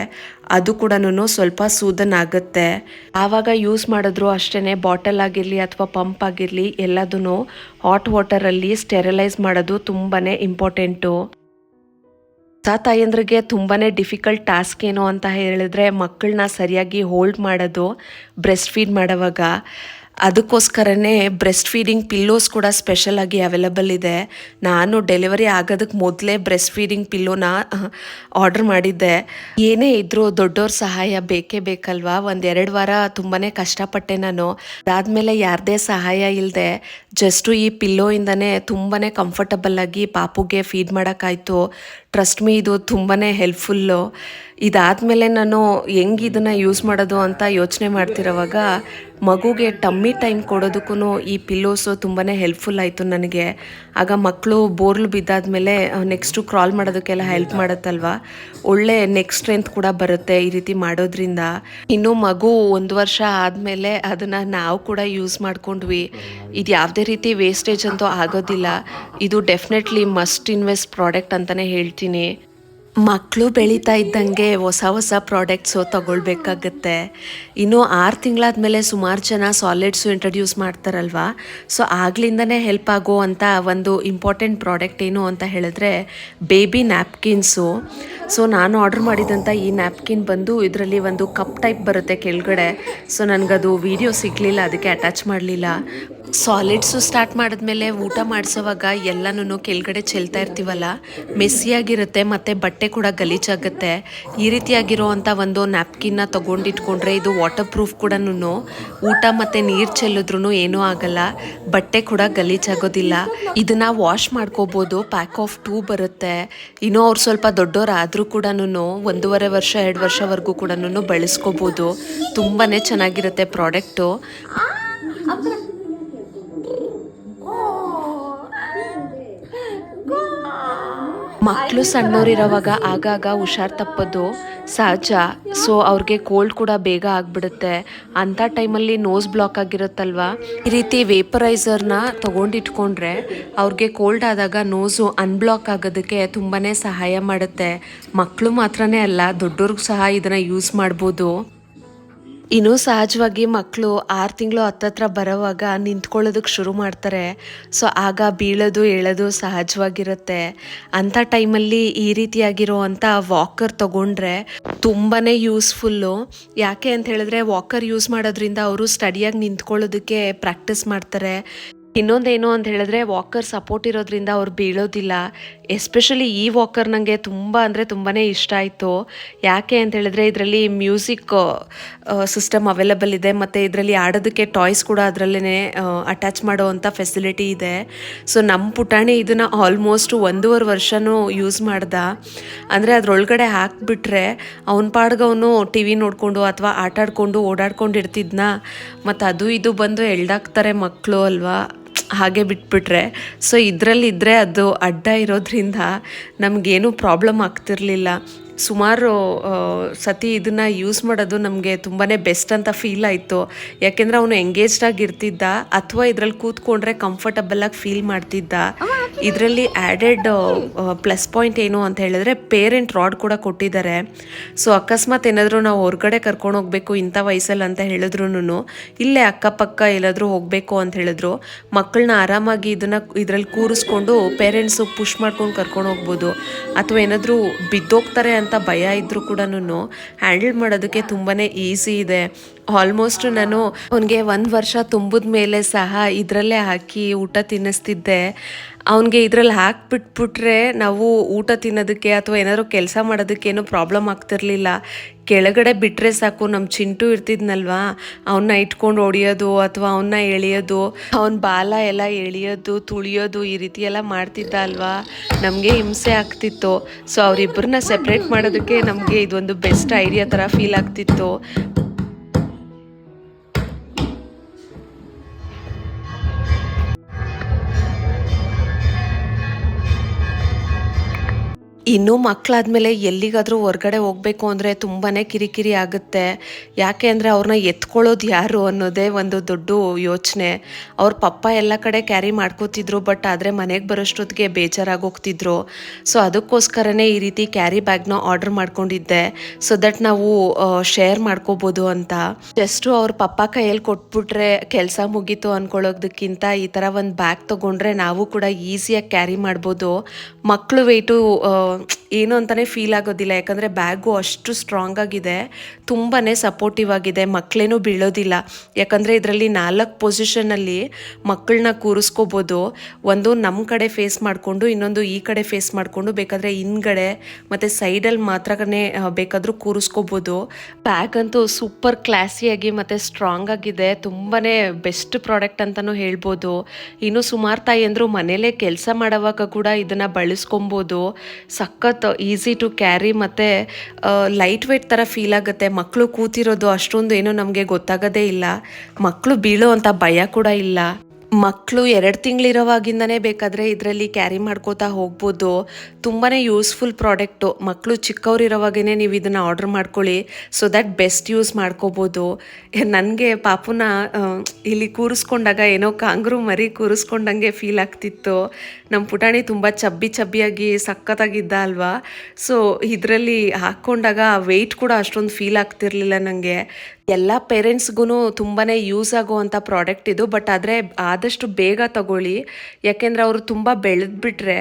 ಅದು ಕೂಡ ಸ್ವಲ್ಪ ಸೂದನ್ ಆಗುತ್ತೆ. ಆವಾಗ ಯೂಸ್ ಮಾಡಿದ್ರು ಅಷ್ಟೇ ಬಾಟಲ್ ಆಗಿರಲಿ ಅಥವಾ ಪಂಪ್ ಆಗಿರಲಿ ಎಲ್ಲದೂ ಹಾಟ್ ವಾಟರಲ್ಲಿ ಸ್ಟೆರಿಲೈಸ್ ಮಾಡೋದು ತುಂಬಾ ಇಂಪಾರ್ಟೆಂಟು. ಹೊಸ ತಾಯಂದ್ರಿಗೆ ತುಂಬಾ ಡಿಫಿಕಲ್ಟ್ ಟಾಸ್ಕ್ ಏನು ಅಂತ ಹೇಳಿದ್ರೆ ಮಕ್ಕಳನ್ನ ಸರಿಯಾಗಿ ಹೋಲ್ಡ್ ಮಾಡೋದು ಬ್ರೆಸ್ಟ್ ಫೀಡ್ ಮಾಡೋವಾಗ. ಅದಕ್ಕೋಸ್ಕರನೇ ಬ್ರೆಸ್ಟ್ ಫೀಡಿಂಗ್ ಪಿಲ್ಲೋಸ್ ಕೂಡ ಸ್ಪೆಷಲ್ ಆಗಿ ಅವೈಲಬಲ್ ಇದೆ. ನಾನು ಡೆಲಿವರಿ ಆಗೋದಕ್ಕೆ ಮೊದಲೇ ಬ್ರೆಸ್ಟ್ ಫೀಡಿಂಗ್ ಪಿಲ್ಲೋನ ಆರ್ಡರ್ ಮಾಡಿದ್ದೆ. ಏನೇ ಇದ್ರೂ ದೊಡ್ಡವ್ರ ಸಹಾಯ ಬೇಕೇ ಬೇಕಲ್ವಾ. 1-2 ವಾರ ತುಂಬಾ ಕಷ್ಟಪಟ್ಟೆ ನಾನು. ಅದಾದಮೇಲೆ ಯಾರದೇ ಸಹಾಯ ಇಲ್ಲದೆ ಜಸ್ಟು ಈ ಪಿಲ್ಲೋಯಿಂದನೇ ತುಂಬಾ ಕಂಫರ್ಟಬಲ್ ಆಗಿ ಪಾಪುಗೆ ಫೀಡ್ ಮಾಡೋಕ್ಕಾಯ್ತು. ಟ್ರಸ್ಟ್ ಮೀ, ಇದು ತುಂಬಾ ಹೆಲ್ಪ್ಫುಲ್ಲು. ಇದಾದಮೇಲೆ ನಾನು ಹೆಂಗೆ ಇದನ್ನು ಯೂಸ್ ಮಾಡೋದು ಅಂತ ಯೋಚನೆ ಮಾಡ್ತಿರೋವಾಗ ಮಗುಗೆ ಟಮ್ಮಿ ಟೈಮ್ ಕೊಡೋದಕ್ಕೂ ಈ ಪಿಲ್ಲೋಸು ತುಂಬಾ ಹೆಲ್ಪ್ಫುಲ್ ಆಯಿತು ನನಗೆ. ಆಗ ಮಕ್ಕಳು ಬೋರ್ಲು ಬಿದ್ದಾದಮೇಲೆ ನೆಕ್ಸ್ಟು ಕ್ರಾಲ್ ಮಾಡೋದಕ್ಕೆಲ್ಲ ಹೆಲ್ಪ್ ಮಾಡುತ್ತಲ್ವ, ಒಳ್ಳೆ ನೆಕ್ ಸ್ಟ್ರೆಂತ್ ಕೂಡ ಬರುತ್ತೆ ಈ ರೀತಿ ಮಾಡೋದ್ರಿಂದ. ಇನ್ನು ಮಗು 1 ವರ್ಷ ಆದಮೇಲೆ ಅದನ್ನು ನಾವು ಕೂಡ ಯೂಸ್ ಮಾಡ್ಕೊಂಡ್ವಿ. ಇದು ಯಾವುದೇ ರೀತಿ ವೇಸ್ಟೇಜ್ ಅಂತೂ ಆಗೋದಿಲ್ಲ. ಇದು ಡೆಫಿನೆಟ್ಲಿ ಮಸ್ಟ್ ಇನ್ವೆಸ್ಟ್ ಪ್ರಾಡಕ್ಟ್ ಅಂತಲೇ ಹೇಳ್ತೀನಿ. ಮಕ್ಕಳು ಬೆಳೀತಾ ಇದ್ದಂಗೆ ಹೊಸ ಹೊಸ ಪ್ರಾಡಕ್ಟ್ಸು ತಗೊಳ್ಬೇಕಾಗತ್ತೆ. ಇನ್ನು 6 ತಿಂಗಳಾದಮೇಲೆ ಸುಮಾರು ಜನ ಸಾಲಿಡ್ಸು ಇಂಟ್ರಡ್ಯೂಸ್ ಮಾಡ್ತಾರಲ್ವ. ಸೊ ಆಗ್ಲಿಂದನೇ ಹೆಲ್ಪ್ ಆಗೋ ಅಂತ ಒಂದು ಇಂಪಾರ್ಟೆಂಟ್ ಪ್ರಾಡಕ್ಟ್ ಏನು ಅಂತ ಹೇಳಿದ್ರೆ ಬೇಬಿ ನ್ಯಾಪ್ಕಿನ್ಸು. ಸೊ ನಾನು ಆರ್ಡರ್ ಮಾಡಿದಂಥ ಈ ನ್ಯಾಪ್ಕಿನ್ ಬಂದು ಇದರಲ್ಲಿ ಒಂದು ಕಪ್ ಟೈಪ್ ಬರುತ್ತೆ ಕೆಳಗಡೆ. ಸೊ ನನಗದು ವಿಡಿಯೋ ಸಿಗಲಿಲ್ಲ, ಅದಕ್ಕೆ ಅಟ್ಯಾಚ್ ಮಾಡಲಿಲ್ಲ. ಸಾಲಿಡ್ಸು ಸ್ಟಾರ್ಟ್ ಮಾಡಿದ್ಮೇಲೆ ಊಟ ಮಾಡಿಸೋವಾಗ ಎಲ್ಲನೂ ಕೆಳಗಡೆ ಚೆಲ್ತಾ ಇರ್ತೀವಲ್ಲ, ಮೆಸ್ಸಿಯಾಗಿರುತ್ತೆ ಮತ್ತು ಬಟ್ಟೆ ಕೂಡ ಗಲೀಜಾಗುತ್ತೆ. ಈ ರೀತಿಯಾಗಿರೋ ಅಂಥ ಒಂದು ನ್ಯಾಪ್ಕಿನ್ನ ತೊಗೊಂಡಿಟ್ಕೊಂಡ್ರೆ ಇದು ವಾಟರ್ ಪ್ರೂಫ್ ಕೂಡ. ಊಟ ಮತ್ತು ನೀರು ಚೆಲ್ಲಿದ್ರೂ ಏನೂ ಆಗಲ್ಲ, ಬಟ್ಟೆ ಕೂಡ ಗಲೀಜಾಗೋದಿಲ್ಲ. ಇದನ್ನು ವಾಶ್ ಮಾಡ್ಕೋಬೋದು. ಪ್ಯಾಕ್ ಆಫ್ 2 ಬರುತ್ತೆ. ಇನ್ನೂ ಅವ್ರು ಸ್ವಲ್ಪ ದೊಡ್ಡವರಾದರೂ ಕೂಡ 1.5 ವರ್ಷ 2 ವರ್ಷವರೆಗೂ ಕೂಡ ಬಳಸ್ಕೋಬೋದು. ತುಂಬಾ ಚೆನ್ನಾಗಿರುತ್ತೆ ಪ್ರಾಡಕ್ಟು. ಮಕ್ಕಳು ಸಣ್ಣವರಿರೋವಾಗ ಆಗಾಗ ಹುಷಾರು ತಪ್ಪೋದು ಸಹಜ. ಸೊ ಅವ್ರಿಗೆ ಕೋಲ್ಡ್ ಕೂಡ ಬೇಗ ಆಗಿಬಿಡುತ್ತೆ. ಅಂಥ ಟೈಮಲ್ಲಿ ನೋಸ್ ಬ್ಲಾಕ್ ಆಗಿರುತ್ತಲ್ವ, ಈ ರೀತಿ ವೇಪರೈಸರ್ನ ತೊಗೊಂಡಿಟ್ಕೊಂಡ್ರೆ ಅವ್ರಿಗೆ ಕೋಲ್ಡ್ ಆದಾಗ ನೋಸು ಅನ್ಬ್ಲಾಕ್ ಆಗೋದಕ್ಕೆ ತುಂಬಾ ಸಹಾಯ ಮಾಡುತ್ತೆ. ಮಕ್ಕಳು ಮಾತ್ರನೇ ಅಲ್ಲ, ದೊಡ್ಡವ್ರಿಗೂ ಸಹ ಇದನ್ನು ಯೂಸ್ ಮಾಡ್ಬೋದು. ಇನ್ನು ಸಹಜವಾಗಿ ಮಕ್ಕಳು 6 ತಿಂಗಳು ಹತ್ತತ್ರ ಬರೋವಾಗ ನಿಂತ್ಕೊಳ್ಳೋದಕ್ಕೆ ಶುರು ಮಾಡ್ತಾರೆ. ಸೊ ಆಗ ಬೀಳೋದು ಏಳೋದು ಸಹಜವಾಗಿರುತ್ತೆ. ಅಂಥ ಟೈಮಲ್ಲಿ ಈ ರೀತಿಯಾಗಿರೋ ಅಂಥ ವಾಕರ್ ತೊಗೊಂಡ್ರೆ ತುಂಬಾ ಯೂಸ್ಫುಲ್ಲು. ಯಾಕೆ ಅಂತ ಹೇಳಿದ್ರೆ ವಾಕರ್ ಯೂಸ್ ಮಾಡೋದ್ರಿಂದ ಅವರು ಸ್ಟಡಿಯಾಗಿ ನಿಂತ್ಕೊಳ್ಳೋದಕ್ಕೆ ಪ್ರಾಕ್ಟೀಸ್ ಮಾಡ್ತಾರೆ. ಇನ್ನೊಂದೇನು ಅಂತ ಹೇಳಿದ್ರೆ ವಾಕರ್ ಸಪೋರ್ಟ್ ಇರೋದ್ರಿಂದ ಅವ್ರು ಬೀಳೋದಿಲ್ಲ. ಎಸ್ಪೆಷಲಿ ಈ ವಾಕರ್ ನನಗೆ ತುಂಬ ಅಂದರೆ ತುಂಬಾ ಇಷ್ಟ ಆಯಿತು. ಯಾಕೆ ಅಂತ ಹೇಳಿದ್ರೆ ಇದರಲ್ಲಿ ಮ್ಯೂಸಿಕ್ ಸಿಸ್ಟಮ್ ಅವೈಲಬಲ್ ಇದೆ ಮತ್ತು ಇದರಲ್ಲಿ ಆಡೋದಕ್ಕೆ ಟಾಯ್ಸ್ ಕೂಡ ಅದರಲ್ಲೇ ಅಟ್ಯಾಚ್ ಮಾಡೋ ಅಂಥ ಫೆಸಿಲಿಟಿ ಇದೆ. ಸೊ ನಮ್ಮ ಪುಟಾಣಿ ಇದನ್ನು ಆಲ್ಮೋಸ್ಟ್ 1.5 ವರ್ಷನೂ ಯೂಸ್ ಮಾಡ್ದ. ಅಂದರೆ ಅದರೊಳಗಡೆ ಹಾಕಿಬಿಟ್ರೆ ಅವನ ಪಾಡ್ಗೆ ಅವನು ಟಿ ವಿ ನೋಡಿಕೊಂಡು ಅಥವಾ ಆಟಾಡಿಕೊಂಡು ಓಡಾಡ್ಕೊಂಡು ಇರ್ತಿದ್ನ. ಮತ್ತು ಅದು ಇದು ಬಂದು ಎಳ್ದಾಕ್ತಾರೆ ಮಕ್ಕಳು ಅಲ್ವಾ, ಹಾಗೆ ಬಿಟ್ಬಿಟ್ರೆ. ಸೊ ಇದರಲ್ಲಿದ್ದರೆ ಅದು ಅಡ್ಡ ಇರೋದ್ರಿಂದ ನಮಗೇನೂ ಪ್ರಾಬ್ಲಮ್ ಆಗ್ತಿರ್ಲಿಲ್ಲ. ಸುಮಾರು ಸತಿ ಇದನ್ನು ಯೂಸ್ ಮಾಡೋದು ನಮಗೆ ತುಂಬಾ ಬೆಸ್ಟ್ ಅಂತ ಫೀಲ್ ಆಯಿತು. ಯಾಕೆಂದರೆ ಅವನು ಎಂಗೇಜ್ಡಾಗಿ ಇರ್ತಿದ್ದ ಅಥವಾ ಇದರಲ್ಲಿ ಕೂತ್ಕೊಂಡ್ರೆ ಕಂಫರ್ಟಬಲಾಗಿ ಫೀಲ್ ಮಾಡ್ತಿದ್ದ. ಇದರಲ್ಲಿ ಆ್ಯಡೆಡ್ ಪ್ಲಸ್ ಪಾಯಿಂಟ್ ಏನು ಅಂತ ಹೇಳಿದ್ರೆ ಪೇರೆಂಟ್ ರಾಡ್ ಕೂಡ ಕೊಟ್ಟಿದ್ದಾರೆ. ಸೊ ಅಕಸ್ಮಾತ್ ಏನಾದರೂ ನಾವು ಹೊರಗಡೆ ಕರ್ಕೊಂಡು ಹೋಗಬೇಕು ಇಂಥ ವಯಸ್ಸಲ್ಲಿ ಅಂತ ಹೇಳಿದ್ರು, ಇಲ್ಲೇ ಅಕ್ಕಪಕ್ಕ ಎಲ್ಲಾದರೂ ಹೋಗಬೇಕು ಅಂತ ಹೇಳಿದ್ರು ಮಕ್ಕಳನ್ನ ಆರಾಮಾಗಿ ಇದರಲ್ಲಿ ಕೂರಿಸ್ಕೊಂಡು ಪೇರೆಂಟ್ಸು ಪುಷ್ ಮಾಡ್ಕೊಂಡು ಕರ್ಕೊಂಡು ಹೋಗ್ಬೋದು. ಅಥವಾ ಏನಾದರೂ ಬಿದ್ದೋಗ್ತಾರೆ ಅಂತ ಭಯ ಇದ್ದರೂ ಕೂಡ ಹ್ಯಾಂಡಲ್ ಮಾಡೋದಕ್ಕೆ ತುಂಬಾ ಈಸಿ ಇದೆ. ಆಲ್ಮೋಸ್ಟ್ ನಾನು ಅವನಿಗೆ 1 ವರ್ಷ ತುಂಬಿದ ಮೇಲೆ ಸಹ ಇದರಲ್ಲೇ ಹಾಕಿ ಊಟ ತಿನ್ನಿಸ್ತಿದ್ದೆ. ಅವನಿಗೆ ಇದರಲ್ಲಿ ಹಾಕಿಬಿಟ್ಬಿಟ್ರೆ ನಾವು ಊಟ ತಿನ್ನೋದಕ್ಕೆ ಅಥವಾ ಏನಾದರೂ ಕೆಲಸ ಮಾಡೋದಕ್ಕೇನೂ ಪ್ರಾಬ್ಲಮ್ ಆಗ್ತಿರ್ಲಿಲ್ಲ. ಕೆಳಗಡೆ ಬಿಟ್ಟರೆ ಸಾಕು, ನಮ್ಮ ಚಿಂಟು ಇರ್ತಿದ್ನಲ್ವಾ, ಅವನ್ನ ಇಟ್ಕೊಂಡು ಹೊಡಿಯೋದು ಅಥವಾ ಅವನ್ನ ಎಳೆಯೋದು, ಅವನ ಬಾಲ ಎಲ್ಲ ಎಳೆಯೋದು ತುಳಿಯೋದು ಈ ರೀತಿ ಎಲ್ಲ ಮಾಡ್ತಿದ್ದ ಅಲ್ವಾ, ನಮಗೆ ಹಿಂಸೆ ಆಗ್ತಿತ್ತು. ಸೊ ಅವರಿಬ್ಬರನ್ನ ಸೆಪ್ರೇಟ್ ಮಾಡೋದಕ್ಕೆ ನಮಗೆ ಇದೊಂದು ಬೆಸ್ಟ್ ಐಡಿಯಾ ಥರ ಫೀಲ್ ಆಗ್ತಿತ್ತು. ಇನ್ನು ಮಕ್ಕಳಾದ್ಮೇಲೆ ಎಲ್ಲಿಗಾದರೂ ಹೊರಗಡೆ ಹೋಗಬೇಕು ಅಂದರೆ ತುಂಬಾ ಕಿರಿಕಿರಿ ಆಗುತ್ತೆ. ಯಾಕೆ ಅಂದರೆ ಅವ್ರನ್ನ ಎತ್ಕೊಳ್ಳೋದು ಯಾರು ಅನ್ನೋದೇ ಒಂದು ದೊಡ್ಡ ಯೋಚನೆ. ಅವ್ರ ಪಪ್ಪ ಎಲ್ಲ ಕಡೆ ಕ್ಯಾರಿ ಮಾಡ್ಕೋತಿದ್ರು, ಬಟ್ ಆದರೆ ಮನೆಗೆ ಬರೋಷ್ಟೊತ್ತಿಗೆ ಬೇಜಾರಾಗಿ ಹೋಗ್ತಿದ್ರು. ಸೊ ಅದಕ್ಕೋಸ್ಕರನೇ ಈ ರೀತಿ ಕ್ಯಾರಿ ಬ್ಯಾಗ್ನ ಆರ್ಡರ್ ಮಾಡ್ಕೊಂಡಿದ್ದೆ, ಸೊ ದಟ್ ನಾವು ಶೇರ್ ಮಾಡ್ಕೋಬೋದು ಅಂತ. ಜಸ್ಟು ಅವ್ರ ಪಪ್ಪ ಕೈಯಲ್ಲಿ ಕೊಟ್ಬಿಟ್ರೆ ಕೆಲಸ ಮುಗೀತು ಅಂದ್ಕೊಳ್ಳೋದಕ್ಕಿಂತ ಈ ಥರ ಒಂದು ಬ್ಯಾಗ್ ತೊಗೊಂಡ್ರೆ ನಾವು ಕೂಡ ಈಸಿಯಾಗಿ ಕ್ಯಾರಿ ಮಾಡ್ಬೋದು. ಮಕ್ಕಳು ವೆಯ್ಟು ಏನು ಅಂತಲೇ ಫೀಲ್ ಆಗೋದಿಲ್ಲ, ಯಾಕಂದರೆ ಬ್ಯಾಗು ಅಷ್ಟು ಸ್ಟ್ರಾಂಗ್ ಆಗಿದೆ, ತುಂಬಾ ಸಪೋರ್ಟಿವ್ ಆಗಿದೆ, ಮಕ್ಕಳೇನೂ ಬೀಳೋದಿಲ್ಲ. ಯಾಕಂದರೆ ಇದರಲ್ಲಿ 4 ಪೊಸಿಷನಲ್ಲಿ ಮಕ್ಕಳನ್ನ ಕೂರಿಸ್ಕೋಬೋದು. ಒಂದು ನಮ್ಮ ಕಡೆ ಫೇಸ್ ಮಾಡಿಕೊಂಡು, ಇನ್ನೊಂದು ಈ ಕಡೆ ಫೇಸ್ ಮಾಡಿಕೊಂಡು, ಬೇಕಾದರೆ ಹಿಂದ್ಗಡೆ ಮತ್ತು ಸೈಡಲ್ಲಿ ಮಾತ್ರನೇ ಬೇಕಾದರೂ ಕೂರಿಸ್ಕೋಬೋದು. ಬ್ಯಾಗ್ ಅಂತೂ ಸೂಪರ್ ಕ್ಲಾಸಿಯಾಗಿ ಮತ್ತು ಸ್ಟ್ರಾಂಗ್ ಆಗಿದೆ, ತುಂಬಾ ಬೆಸ್ಟ್ ಪ್ರಾಡಕ್ಟ್ ಅಂತಲೂ ಹೇಳ್ಬೋದು. ಇನ್ನು ಸುಮಾರು ತಾಯಿಯಂದರು ಮನೇಲೇ ಕೆಲಸ ಮಾಡೋವಾಗ ಕೂಡ ಇದನ್ನು ಬಳಸ್ಕೊಬೋದು. ಸಖತ್ ಈಸಿ ಟು ಕ್ಯಾರಿ ಮತ್ತು ಲೈಟ್ ವೇಟ್ ಥರ ಫೀಲ್ ಆಗುತ್ತೆ. ಮಕ್ಕಳು ಕೂತಿರೋದು ಅಷ್ಟೊಂದು ಏನೋ ನಮಗೆ ಗೊತ್ತಾಗೋದೇ ಇಲ್ಲ, ಮಕ್ಕಳು ಬೀಳೋ ಅಂತ ಭಯ ಕೂಡ ಇಲ್ಲ. ಮಕ್ಕಳು 2 ತಿಂಗಳಿರೋವಾಗಿಂದನೇ ಬೇಕಾದರೆ ಇದರಲ್ಲಿ ಕ್ಯಾರಿ ಮಾಡ್ಕೋತಾ ಹೋಗ್ಬೋದು. ತುಂಬಾ ಯೂಸ್ಫುಲ್ ಪ್ರಾಡಕ್ಟು. ಮಕ್ಕಳು ಚಿಕ್ಕವರಿರೋವಾಗೇ ನೀವು ಇದನ್ನು ಆರ್ಡ್ರ್ ಮಾಡ್ಕೊಳ್ಳಿ, ಸೊ ದ್ಯಾಟ್ ಬೆಸ್ಟ್ ಯೂಸ್ ಮಾಡ್ಕೋಬೋದು. ನನಗೆ ಪಾಪುನ ಇಲ್ಲಿ ಕೂರಿಸ್ಕೊಂಡಾಗ ಏನೋ ಕಾಂಗ್ರೂ ಮರಿ ಕೂರಿಸ್ಕೊಂಡಂಗೆ ಫೀಲ್ ಆಗ್ತಿತ್ತು. ನಮ್ಮ ಪುಟಾಣಿ ತುಂಬ ಚಬ್ಬಿಯಾಗಿ ಸಖತ್ತಾಗಿದ್ದ ಅಲ್ವಾ. ಸೊ ಇದರಲ್ಲಿ ಹಾಕ್ಕೊಂಡಾಗ ವೆಯ್ಟ್ ಕೂಡ ಅಷ್ಟೊಂದು ಫೀಲ್ ಆಗ್ತಿರ್ಲಿಲ್ಲ ನನಗೆ. ಎಲ್ಲ ಪೇರೆಂಟ್ಸ್ಗೂ ತುಂಬಾ ಯೂಸ್ ಆಗುವಂಥ ಪ್ರಾಡಕ್ಟ್ ಇದು. ಬಟ್ ಆದರೆ ಆದಷ್ಟು ಬೇಗ ತಗೊಳ್ಳಿ, ಯಾಕೆಂದರೆ ಅವರು ತುಂಬ ಬೆಳೆದ್ಬಿಟ್ರೆ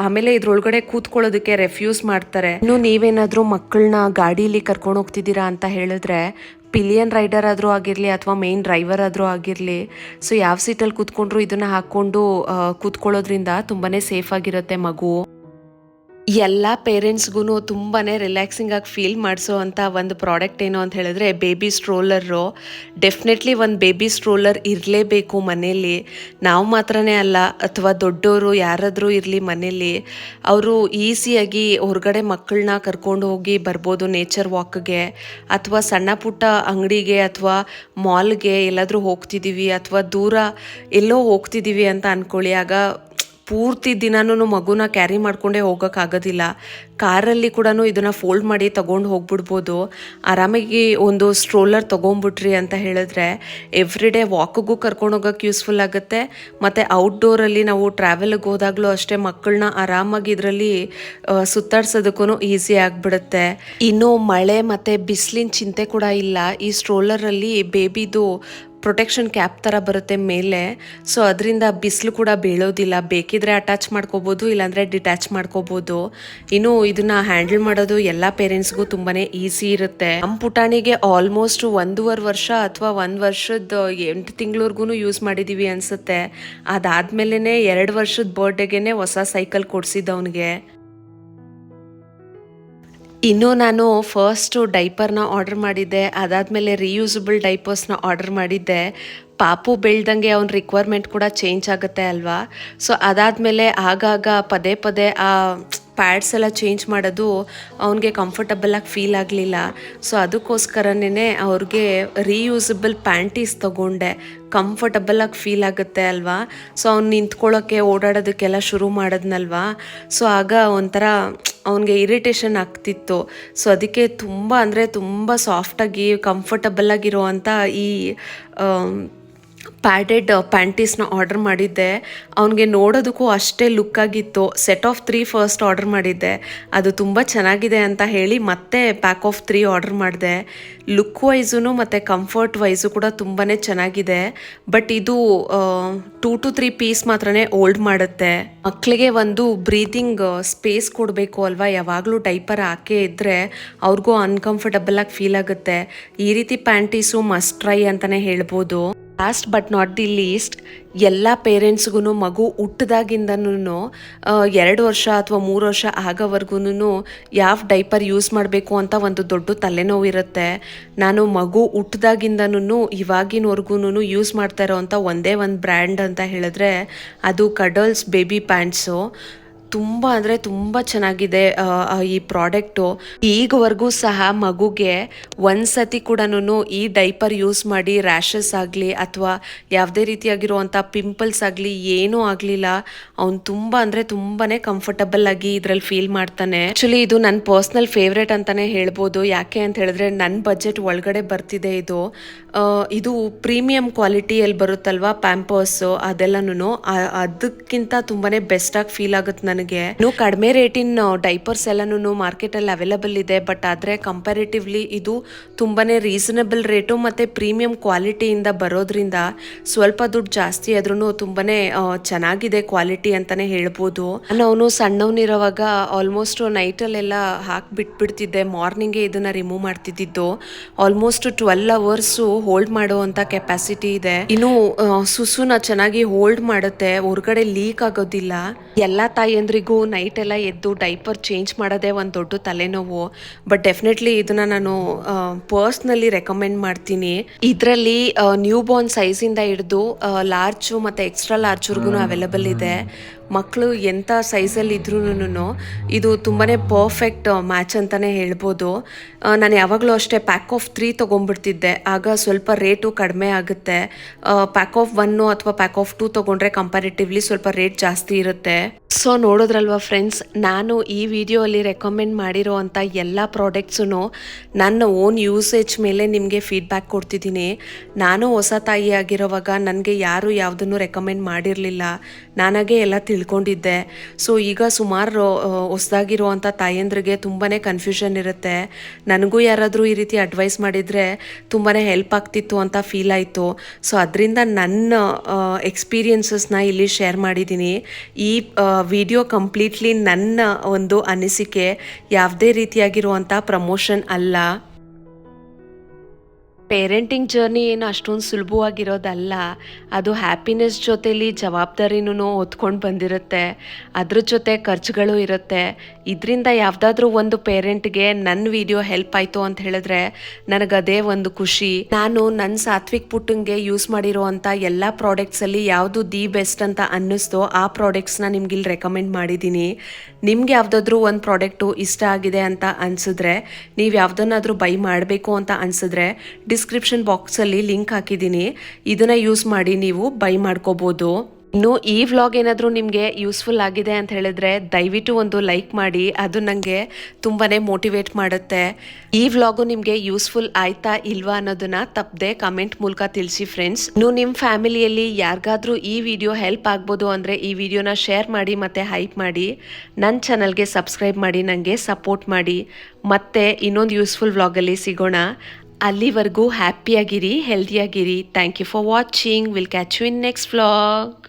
ಆಮೇಲೆ ಇದ್ರೊಳಗಡೆ ಕೂತ್ಕೊಳ್ಳೋದಕ್ಕೆ ರೆಫ್ಯೂಸ್ ಮಾಡ್ತಾರೆ. ಇನ್ನು ನೀವೇನಾದರೂ ಮಕ್ಕಳನ್ನ ಗಾಡೀಲಿ ಕರ್ಕೊಂಡು ಹೋಗ್ತಿದ್ದೀರಾ ಅಂತ ಹೇಳಿದ್ರೆ, ಪಿಲಿಯನ್ ರೈಡರ್ ಆದರೂ ಆಗಿರಲಿ ಅಥವಾ ಮೇನ್ ಡ್ರೈವರ್ ಆದರೂ ಆಗಿರಲಿ, ಸೊ ಯಾವ ಸೀಟಲ್ಲಿ ಕೂತ್ಕೊಂಡ್ರು ಇದನ್ನು ಹಾಕ್ಕೊಂಡು ಕೂತ್ಕೊಳ್ಳೋದ್ರಿಂದ ತುಂಬಾ ಸೇಫ್ ಆಗಿರುತ್ತೆ ಮಗು. ಎಲ್ಲ ಪೇರೆಂಟ್ಸ್ಗೂ ತುಂಬಾ ರಿಲ್ಯಾಕ್ಸಿಂಗ್ ಆಗಿ ಫೀಲ್ ಮಾಡಿಸೋ ಅಂಥ ಒಂದು ಪ್ರಾಡಕ್ಟ್ ಏನು ಅಂತ ಹೇಳಿದ್ರೆ ಬೇಬಿ ಸ್ಟ್ರೋಲರು. ಡೆಫಿನೆಟ್ಲಿ ಒಂದು ಬೇಬಿ ಸ್ಟ್ರೋಲರ್ ಇರಲೇಬೇಕು ಮನೇಲಿ. ನಾವು ಮಾತ್ರನೇ ಅಲ್ಲ, ಅಥವಾ ದೊಡ್ಡವರು ಯಾರಾದರೂ ಇರಲಿ ಮನೇಲಿ, ಅವರು ಈಸಿಯಾಗಿ ಹೊರಗಡೆ ಮಕ್ಕಳನ್ನ ಕರ್ಕೊಂಡು ಹೋಗಿ ಬರ್ಬೋದು ನೇಚರ್ ವಾಕ್ಗೆ, ಅಥವಾ ಸಣ್ಣ ಪುಟ್ಟ ಅಂಗಡಿಗೆ ಅಥವಾ ಮಾಲ್ಗೆ ಎಲ್ಲಾದರೂ ಹೋಗ್ತಿದ್ದೀವಿ ಅಥವಾ ದೂರ ಎಲ್ಲೋ ಹೋಗ್ತಿದ್ದೀವಿ ಅಂತ ಅಂದ್ಕೊಳ್ಳಿ. ಆಗ ಪೂರ್ತಿ ದಿನಾನೂ ಮಗುನ ಕ್ಯಾರಿ ಮಾಡ್ಕೊಂಡೇ ಹೋಗೋಕ್ಕಾಗೋದಿಲ್ಲ. ಕಾರಲ್ಲಿ ಕೂಡ ಇದನ್ನು ಫೋಲ್ಡ್ ಮಾಡಿ ತೊಗೊಂಡು ಹೋಗ್ಬಿಡ್ಬೋದು. ಆರಾಮಾಗಿ ಒಂದು ಸ್ಟ್ರೋಲರ್ ತೊಗೊಂಬಿಟ್ರಿ ಅಂತ ಹೇಳಿದ್ರೆ ಎವ್ರಿ ಡೇ ವಾಕಿಗೂ ಕರ್ಕೊಂಡು ಹೋಗೋಕ್ಕೆ ಯೂಸ್ಫುಲ್ ಆಗುತ್ತೆ. ಮತ್ತು ಔಟ್ಡೋರಲ್ಲಿ ನಾವು ಟ್ರಾವೆಲ್ಗೆ ಹೋದಾಗಲೂ ಅಷ್ಟೇ ಮಕ್ಕಳನ್ನ ಆರಾಮಾಗಿ ಇದರಲ್ಲಿ ಸುತ್ತಾಡ್ಸೋದಕ್ಕೂ ಈಸಿ ಆಗಿಬಿಡುತ್ತೆ. ಇನ್ನು ಮಳೆ ಮತ್ತು ಬಿಸಿಲಿನ ಚಿಂತೆ ಕೂಡ ಇಲ್ಲ. ಈ ಸ್ಟ್ರೋಲರಲ್ಲಿ ಬೇಬಿದು ಪ್ರೊಟೆಕ್ಷನ್ ಕ್ಯಾಪ್ ಥರ ಬರುತ್ತೆ ಮೇಲೆ, ಸೊ ಅದರಿಂದ ಬಿಸಿಲು ಕೂಡ ಬೀಳೋದಿಲ್ಲ. ಬೇಕಿದ್ರೆ ಅಟ್ಯಾಚ್ ಮಾಡ್ಕೋಬೋದು, ಇಲ್ಲಾಂದರೆ ಡಿಟ್ಯಾಚ್ ಮಾಡ್ಕೋಬೋದು. ಇನ್ನು ಇದನ್ನು ಹ್ಯಾಂಡಲ್ ಮಾಡೋದು ಎಲ್ಲ ಪೇರೆಂಟ್ಸ್ಗೂ ತುಂಬಾ ಈಸಿ ಇರುತ್ತೆ. ನಮ್ಮ ಪುಟಾಣಿಗೆ ಆಲ್ಮೋಸ್ಟ್ 1.5 ವರ್ಷ ಅಥವಾ 1 ವರ್ಷದ 8 ತಿಂಗಳವರೆಗೂ ಯೂಸ್ ಮಾಡಿದ್ದೀವಿ ಅನಿಸುತ್ತೆ. ಅದಾದಮೇಲೆ 2 ವರ್ಷದ ಬರ್ಡೇಗೆ ಹೊಸ ಸೈಕಲ್ ಕೊಡಿಸಿದ್ದು ಅವನಿಗೆ. ಇನ್ನು ನಾನು ಫಸ್ಟು ಡೈಪರ್ನ ಆರ್ಡರ್ ಮಾಡಿದ್ದೆ, ಅದಾದಮೇಲೆ ರೀಯೂಸಬಲ್ ಡೈಪರ್ಸ್ನ ಆರ್ಡರ್ ಮಾಡಿದ್ದೆ. ಪಾಪು ಬೆಳ್ದಂಗೆ ಅವ್ನ ರಿಕ್ವೈರ್ಮೆಂಟ್ ಕೂಡ ಚೇಂಜ್ ಆಗುತ್ತೆ ಅಲ್ವಾ. ಸೊ ಅದಾದಮೇಲೆ ಆಗಾಗ ಪದೇ ಆ ಪ್ಯಾಡ್ಸ್ ಎಲ್ಲ ಚೇಂಜ್ ಮಾಡೋದು ಅವನಿಗೆ ಕಂಫರ್ಟಬಲಾಗಿ ಫೀಲ್ ಆಗಲಿಲ್ಲ. ಸೊ ಅದಕ್ಕೋಸ್ಕರನೇ ಅವ್ರಿಗೆ ರೀಯೂಸಬಲ್ ಪ್ಯಾಂಟೀಸ್ ತೊಗೊಂಡೆ. ಕಂಫರ್ಟಬಲಾಗಿ ಫೀಲ್ ಆಗುತ್ತೆ ಅಲ್ವಾ. ಸೊ ಅವ್ನು ನಿಂತ್ಕೊಳ್ಳೋಕ್ಕೆ ಓಡಾಡೋದಕ್ಕೆಲ್ಲ ಶುರು ಮಾಡಿದ್ನಲ್ವಾ. ಸೊ ಆಗ ಒಂಥರ ಅವನಿಗೆ ಇರಿಟೇಷನ್ ಆಗ್ತಿತ್ತು. ಸೊ ಅದಕ್ಕೆ ತುಂಬ ಸಾಫ್ಟಾಗಿ ಕಂಫರ್ಟಬಲಾಗಿರುವಂಥ ಈ ಪ್ಯಾಡೆಡ್ ಪ್ಯಾಂಟೀಸ್ನ ಆರ್ಡರ್ ಮಾಡಿದ್ದೆ. ಅವನಿಗೆ ನೋಡೋದಕ್ಕೂ ಅಷ್ಟೇ ಲುಕ್ ಆಗಿತ್ತು. ಸೆಟ್ ಆಫ್ 3 ಫಸ್ಟ್ ಆರ್ಡರ್ ಮಾಡಿದ್ದೆ, ಅದು ತುಂಬ ಚೆನ್ನಾಗಿದೆ ಅಂತ ಹೇಳಿ ಮತ್ತೆ ಪ್ಯಾಕ್ ಆಫ್ 3 ಆರ್ಡರ್ ಮಾಡಿದೆ. ಲುಕ್ ವೈಸು ಮತ್ತು ಕಂಫರ್ಟ್ ವೈಸು ಕೂಡ ತುಂಬಾ ಚೆನ್ನಾಗಿದೆ. ಬಟ್ ಇದು 2 to 3 ಪೀಸ್ ಮಾತ್ರನೇ ಹೋಲ್ಡ್ ಮಾಡುತ್ತೆ. ಮಕ್ಕಳಿಗೆ ಒಂದು ಬ್ರೀದಿಂಗ್ ಸ್ಪೇಸ್ ಕೊಡಬೇಕು ಅಲ್ವಾ, ಯಾವಾಗಲೂ ಡೈಪರ್ ಹಾಕೇ ಇದ್ದರೆ ಅವ್ರಿಗೂ ಅನ್ಕಂಫರ್ಟಬಲಾಗಿ ಫೀಲ್ ಆಗುತ್ತೆ. ಈ ರೀತಿ ಪ್ಯಾಂಟೀಸು ಮಸ್ಟ್ ಟ್ರೈ ಅಂತಲೇ ಹೇಳ್ಬೋದು. Last but not the list, ಎಲ್ಲ ಪೇರೆಂಟ್ಸ್ಗೂ ಮಗು ಹುಟ್ಟಿದಾಗಿಂದನೂ 2 ವರ್ಷ ಅಥವಾ 3 ವರ್ಷ ಆಗೋವರೆಗೂ ಯಾವ ಡೈಪರ್ ಯೂಸ್ ಮಾಡಬೇಕು ಅಂತ ಒಂದು ದೊಡ್ಡ ತಲೆನೋವು ಇರುತ್ತೆ. ನಾನು ಮಗು ಹುಟ್ಟಿದಾಗಿಂದನೂ ಇವಾಗಿನವರೆಗೂ ಯೂಸ್ ಮಾಡ್ತಾ ಇರೋವಂಥ ಒಂದೇ ಒಂದು ಬ್ರ್ಯಾಂಡ್ ಅಂತ ಹೇಳಿದ್ರೆ ಅದು ಕಡಲ್ಸ್ ಬೇಬಿ ಪ್ಯಾಂಟ್ಸು. ತುಂಬ ಚೆನ್ನಾಗಿದೆ ಈ ಪ್ರಾಡಕ್ಟು. ಈಗವರೆಗೂ ಸಹ ಮಗುಗೆ ಒಂದ್ಸತಿ ಕೂಡ ಈ ಡೈಪರ್ ಯೂಸ್ ಮಾಡಿ ರ್ಯಾಷಸ್ ಆಗಲಿ ಅಥವಾ ಯಾವುದೇ ರೀತಿಯಾಗಿರುವಂಥ ಪಿಂಪಲ್ಸ್ ಆಗಲಿ ಏನೂ ಆಗಲಿಲ್ಲ. ಅವ್ನು ತುಂಬಾ ಕಂಫರ್ಟಬಲ್ ಆಗಿ ಇದರಲ್ಲಿ ಫೀಲ್ ಮಾಡ್ತಾನೆ. ಆ್ಯಕ್ಚುಲಿ ಇದು ನನ್ನ ಪರ್ಸ್ನಲ್ ಫೇವ್ರೇಟ್ ಅಂತಲೇ ಹೇಳ್ಬೋದು. ಯಾಕೆ ಅಂತ ಹೇಳಿದ್ರೆ ನನ್ನ ಬಜೆಟ್ ಒಳಗಡೆ ಬರ್ತಿದೆ ಇದು. ಇದು ಪ್ರೀಮಿಯಂ ಕ್ವಾಲಿಟಿಯಲ್ಲಿ ಬರುತ್ತಲ್ವ ಪ್ಯಾಂಪರ್ಸು, ಅದೆಲ್ಲನೂ ಅದಕ್ಕಿಂತ ತುಂಬಾ ಬೆಸ್ಟಾಗಿ ಫೀಲ್ ಆಗುತ್ತೆ ನನಗೆ. ಇನ್ನು ಕಡಿಮೆ ರೇಟಿನ ಡೈಪರ್ಸ್ ಎಲ್ಲನೂ ಮಾರ್ಕೆಟಲ್ಲಿ ಅವೈಲಬಲ್ ಇದೆ, ಬಟ್ ಆದರೆ ಕಂಪ್ಯಾರಿಟಿವ್ಲಿ ಇದು ತುಂಬಾನೇ ರೀಸನಬಲ್ ರೇಟು ಮತ್ತು ಪ್ರೀಮಿಯಂ ಕ್ವಾಲಿಟಿಯಿಂದ ಬರೋದ್ರಿಂದ ಸ್ವಲ್ಪ ದುಡ್ಡು ಜಾಸ್ತಿ ಆದ್ರೂ ತುಂಬಾನೇ ಚೆನ್ನಾಗಿದೆ ಕ್ವಾಲಿಟಿ ಅಂತಲೇ ಹೇಳ್ಬೋದು. ನಾನು ಸಣ್ಣವನಿರೋವಾಗ ಆಲ್ಮೋಸ್ಟ್ ನೈಟಲ್ಲೆಲ್ಲ ಬಿಟ್ಬಿಡ್ತಿದ್ದೆ, ಮಾರ್ನಿಂಗೇ ಇದನ್ನು ರಿಮೂವ್ ಮಾಡ್ತಿದ್ದಿದ್ದು. ಆಲ್ಮೋಸ್ಟ್ 12 ಅವರ್ಸು ಹೋಲ್ಡ್ ಮಾಡುವಂಥ ಕೆಪಾಸಿಟಿ ಇದೆ. ಇನ್ನು ಸುಸುನ ಚೆನ್ನಾಗಿ ಹೋಲ್ಡ್ ಮಾಡುತ್ತೆ, ಹೊರಗಡೆ ಲೀಕ್ ಆಗೋದಿಲ್ಲ. ಎಲ್ಲ ತಾಯಂದ್ರಿಗೂ ನೈಟ್ ಎಲ್ಲ ಎದ್ದು ಡೈಪರ್ ಚೇಂಜ್ ಮಾಡೋದೇ ಒಂದು ದೊಡ್ಡ ತಲೆನೋವು, ಬಟ್ ಡೆಫಿನೆಟ್ಲಿ ಇದನ್ನ ನಾನು ಪರ್ಸ್ನಲಿ ರೆಕಮೆಂಡ್ ಮಾಡ್ತೀನಿ. ಇದರಲ್ಲಿ ನ್ಯೂ ಬಾರ್ನ್ ಸೈಜಿಂದ ಹಿಡಿದು ಲಾರ್ಜು ಮತ್ತು ಎಕ್ಸ್ಟ್ರಾ ಲಾರ್ಜ್ವರೆಗೂ ಅವೈಲಬಲ್ ಇದೆ. ಮಕ್ಕಳು ಎಂಥ ಸೈಜಲ್ಲಿ ಇದ್ರೂ ಇದು ತುಂಬಾ ಪರ್ಫೆಕ್ಟ್ ಮ್ಯಾಚ್ ಅಂತಲೇ ಹೇಳ್ಬೋದು. ನಾನು ಯಾವಾಗಲೂ ಅಷ್ಟೇ ಪ್ಯಾಕ್ ಆಫ್ 3 ತೊಗೊಂಡ್ಬಿಡ್ತಿದ್ದೆ, ಆಗ ಸ್ವಲ್ಪ ರೇಟು ಕಡಿಮೆ ಆಗುತ್ತೆ. ಪ್ಯಾಕ್ ಆಫ್ 1 ಅಥವಾ ಪ್ಯಾಕ್ ಆಫ್ 2 ತೊಗೊಂಡ್ರೆ ಕಂಪ್ಯಾರಿಟಿವ್ಲಿ ಸ್ವಲ್ಪ ರೇಟ್ ಜಾಸ್ತಿ ಇರುತ್ತೆ. ಸೊ ನೋಡಿದ್ರಲ್ವ ಫ್ರೆಂಡ್ಸ್, ನಾನು ಈ ವಿಡಿಯೋಲ್ಲಿ ರೆಕಮೆಂಡ್ ಮಾಡಿರೋ ಅಂಥ ಎಲ್ಲ ಪ್ರಾಡಕ್ಟ್ಸು ನನ್ನ ಓನ್ ಯೂಸೇಜ್ ಮೇಲೆ ನಿಮಗೆ ಫೀಡ್ಬ್ಯಾಕ್ ಕೊಡ್ತಿದ್ದೀನಿ. ನಾನು ಹೊಸ ತಾಯಿ ಆಗಿರೋವಾಗ ನನಗೆ ಯಾರು ಯಾವುದನ್ನು ರೆಕಮೆಂಡ್ ಮಾಡಿರಲಿಲ್ಲ, ನಾನಾಗೆ ಎಲ್ಲ ತಿಳ್ಕೊಂಡಿದ್ದೆ. ಸೊ ಈಗ ಸುಮಾರು ಹೊಸದಾಗಿರುವಂಥ ತಾಯಂದ್ರಿಗೆ ತುಂಬಾ ಕನ್ಫ್ಯೂಷನ್ ಇರುತ್ತೆ. ನನಗೂ ಯಾರಾದರೂ ಈ ರೀತಿ ಅಡ್ವೈಸ್ ಮಾಡಿದರೆ ತುಂಬಾ ಹೆಲ್ಪ್ ಆಗ್ತಿತ್ತು ಅಂತ ಫೀಲ್ ಆಯಿತು. ಸೊ ಅದರಿಂದ ನನ್ನ ಎಕ್ಸ್ಪೀರಿಯನ್ಸಸ್ನ ಇಲ್ಲಿ ಶೇರ್ ಮಾಡಿದ್ದೀನಿ. ಈ ವಿಡಿಯೋ ಕಂಪ್ಲೀಟ್ಲಿ ನನ್ನ ಒಂದು ಅನಿಸಿಕೆ, ಯಾವುದೇ ರೀತಿಯಾಗಿರುವಂಥ ಪ್ರಮೋಷನ್ ಅಲ್ಲ. ಪೇರೆಂಟಿಂಗ್ ಜರ್ನಿ ಏನು ಅಷ್ಟೊಂದು ಸುಲಭವಾಗಿರೋದಲ್ಲ. ಅದು ಹ್ಯಾಪಿನೆಸ್ ಜೊತೆಲಿ ಜವಾಬ್ದಾರಿನೂ ಹೊತ್ಕೊಂಡು ಬಂದಿರುತ್ತೆ, ಅದ್ರ ಜೊತೆ ಖರ್ಚುಗಳು ಇರುತ್ತೆ. ಇದರಿಂದ ಯಾವುದಾದ್ರೂ ಒಂದು ಪೇರೆಂಟ್ಗೆ ನನ್ನ ವಿಡಿಯೋ ಹೆಲ್ಪ್ ಆಯಿತು ಅಂತ ಹೇಳಿದ್ರೆ ನನಗದೇ ಒಂದು ಖುಷಿ. ನಾನು ನನ್ನ ಸಾತ್ವಿಕ್ ಪುಟ್ಟಂಗೆ ಯೂಸ್ ಮಾಡಿರೋವಂಥ ಎಲ್ಲ ಪ್ರಾಡಕ್ಟ್ಸಲ್ಲಿ ಯಾವುದು ದಿ ಬೆಸ್ಟ್ ಅಂತ ಅನ್ನಿಸ್ತೋ ಆ ಪ್ರಾಡಕ್ಟ್ಸ್ನ ನಿಮ್ಗಿಲ್ಲಿ ರೆಕಮೆಂಡ್ ಮಾಡಿದ್ದೀನಿ. ನಿಮ್ಗೆ ಯಾವುದಾದ್ರೂ ಒಂದು ಪ್ರಾಡಕ್ಟು ಇಷ್ಟ ಆಗಿದೆ ಅಂತ ಅನಿಸಿದ್ರೆ, ನೀವು ಯಾವುದನ್ನಾದರೂ ಬೈ ಮಾಡಬೇಕು ಅಂತ ಅನಿಸಿದ್ರೆ ಡಿಸ್ಕ್ರಿಪ್ಷನ್ ಬಾಕ್ಸಲ್ಲಿ ಲಿಂಕ್ ಹಾಕಿದ್ದೀನಿ, ಇದನ್ನು ಯೂಸ್ ಮಾಡಿ ನೀವು ಬೈ ಮಾಡ್ಕೋಬೋದು. ಇನ್ನು ಈ ವ್ಲಾಗ್ ಏನಾದರೂ ನಿಮಗೆ ಯೂಸ್ಫುಲ್ ಆಗಿದೆ ಅಂತ ಹೇಳಿದ್ರೆ ದಯವಿಟ್ಟು ಒಂದು ಲೈಕ್ ಮಾಡಿ, ಅದು ನನಗೆ ತುಂಬಾ ಮೋಟಿವೇಟ್ ಮಾಡುತ್ತೆ. ಈ ವ್ಲಾಗು ನಿಮಗೆ ಯೂಸ್ಫುಲ್ ಆಯ್ತಾ ಇಲ್ವಾ ಅನ್ನೋದನ್ನ ತಪ್ಪದೆ ಕಮೆಂಟ್ ಮೂಲಕ ತಿಳಿಸಿ ಫ್ರೆಂಡ್ಸ್. ಇನ್ನು ನಿಮ್ಮ ಫ್ಯಾಮಿಲಿಯಲ್ಲಿ ಯಾರಿಗಾದ್ರೂ ಈ ವಿಡಿಯೋ ಹೆಲ್ಪ್ ಆಗ್ಬೋದು ಅಂದರೆ ಈ ವಿಡಿಯೋನ ಶೇರ್ ಮಾಡಿ ಮತ್ತು ಹೈಪ್ ಮಾಡಿ. ನನ್ನ ಚಾನಲ್ಗೆ ಸಬ್ಸ್ಕ್ರೈಬ್ ಮಾಡಿ, ನನಗೆ ಸಪೋರ್ಟ್ ಮಾಡಿ. ಮತ್ತೆ ಇನ್ನೊಂದು ಯೂಸ್ಫುಲ್ ವ್ಲಾಗಲ್ಲಿ ಸಿಗೋಣ. ಅಲ್ಲಿವರೆಗೂ ಹ್ಯಾಪಿಯಾಗಿರಿ, ಹೆಲ್ದಿಯಾಗಿರಿ. Thank you for watching. Will catch you in next vlog.